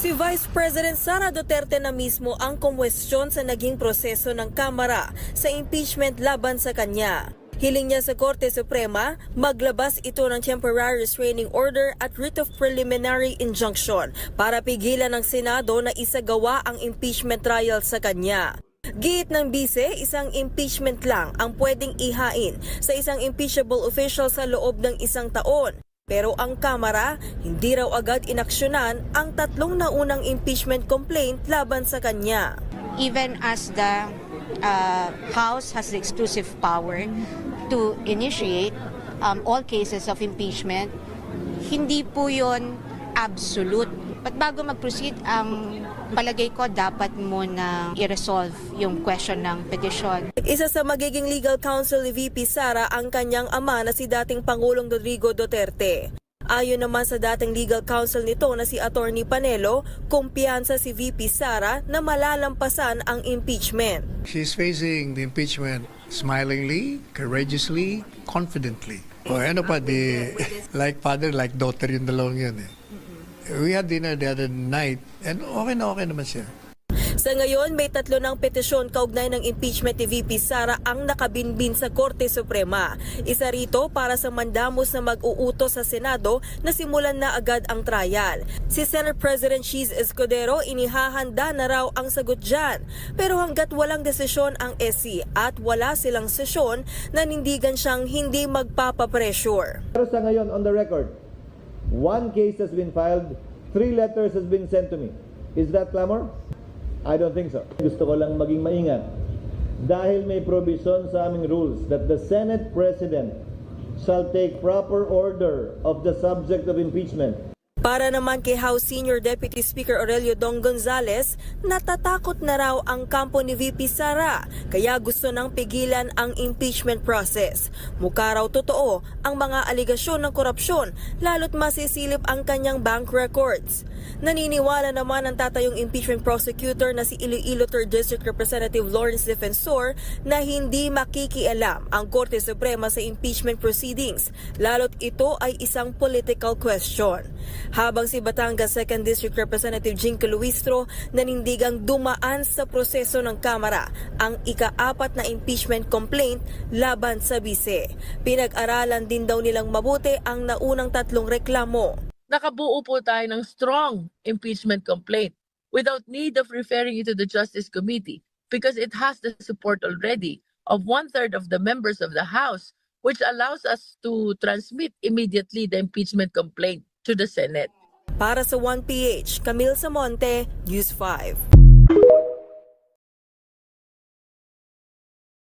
Si Vice President Sara Duterte na mismo ang kumwestiyon sa naging proseso ng Kamara sa impeachment laban sa kanya. Hiling niya sa Korte Suprema, maglabas ito ng temporary restraining order at writ of preliminary injunction para pigilan ng Senado na isagawa ang impeachment trial sa kanya. Giit ng bise, isang impeachment lang ang pwedeng ihain sa isang impeachable official sa loob ng 1 taon. Pero ang Kamara, hindi raw agad inaksyonan ang 3 naunang impeachment complaint laban sa kanya. Even as the House has the exclusive power to initiate all cases of impeachment, hindi po yun absolute. But bago mag-proceed, ang palagay ko dapat muna i-resolve yung question ng petition. Isa sa magiging legal counsel ni VP Sara ang kanyang ama na si dating Pangulong Rodrigo Duterte. Ayon naman sa dating legal counsel nito na si Attorney Panelo, kumpiyansa si VP Sara na malalampasan ang impeachment. She's facing the impeachment smilingly, courageously, confidently. O ano pa, like father, like daughter yung dalawang yun eh. We had dinner the other night and okay naman siya. Sa ngayon, may 3 ng petisyon kaugnay ng impeachment ni VP Sara ang nakabinbin sa Korte Suprema. Isa rito para sa mandamos na mag-uutos sa Senado na simulan na agad ang trial. Si Senate President Cheese Escudero inihahanda na raw ang sagot dyan. Pero hanggat walang desisyon ang SC at wala silang sesyon, nanindigan siyang hindi magpapapressure. Pero sa ngayon, on the record, 1 case has been filed, 3 letters has been sent to me. Is that clamor? I don't think so. Gusto ko lang maging maingat dahil may provision sa aming rules that the Senate President shall take proper order of the subject of impeachment. Para naman kay House Senior Deputy Speaker Aurelio Dong Gonzales, natatakot na raw ang kampo ni VP Sara kaya gusto nang pigilan ang impeachment process. Mukha raw totoo ang mga aligasyon ng korupsyon lalo't masisilip ang kanyang bank records. Naniniwala naman ang tatayong impeachment prosecutor na si Iloilo 3rd District Representative Lawrence Defensor na hindi makikialam ang Korte Suprema sa impeachment proceedings lalo't ito ay isang political question. Habang si Batangas 2nd District Representative Jinky Luistro nanindigang dumaan sa proseso ng Kamara ang ika-4 na impeachment complaint laban sa bise. Pinag-aralan din daw nilang mabuti ang naunang 3 reklamo. Nakabuo po tayo ng strong impeachment complaint without need of referring it to the Justice Committee because it has the support already of 1/3 of the members of the House, which allows us to transmit immediately the impeachment complaint to the Senate. Para sa 1PH, Camille Samonte, News 5.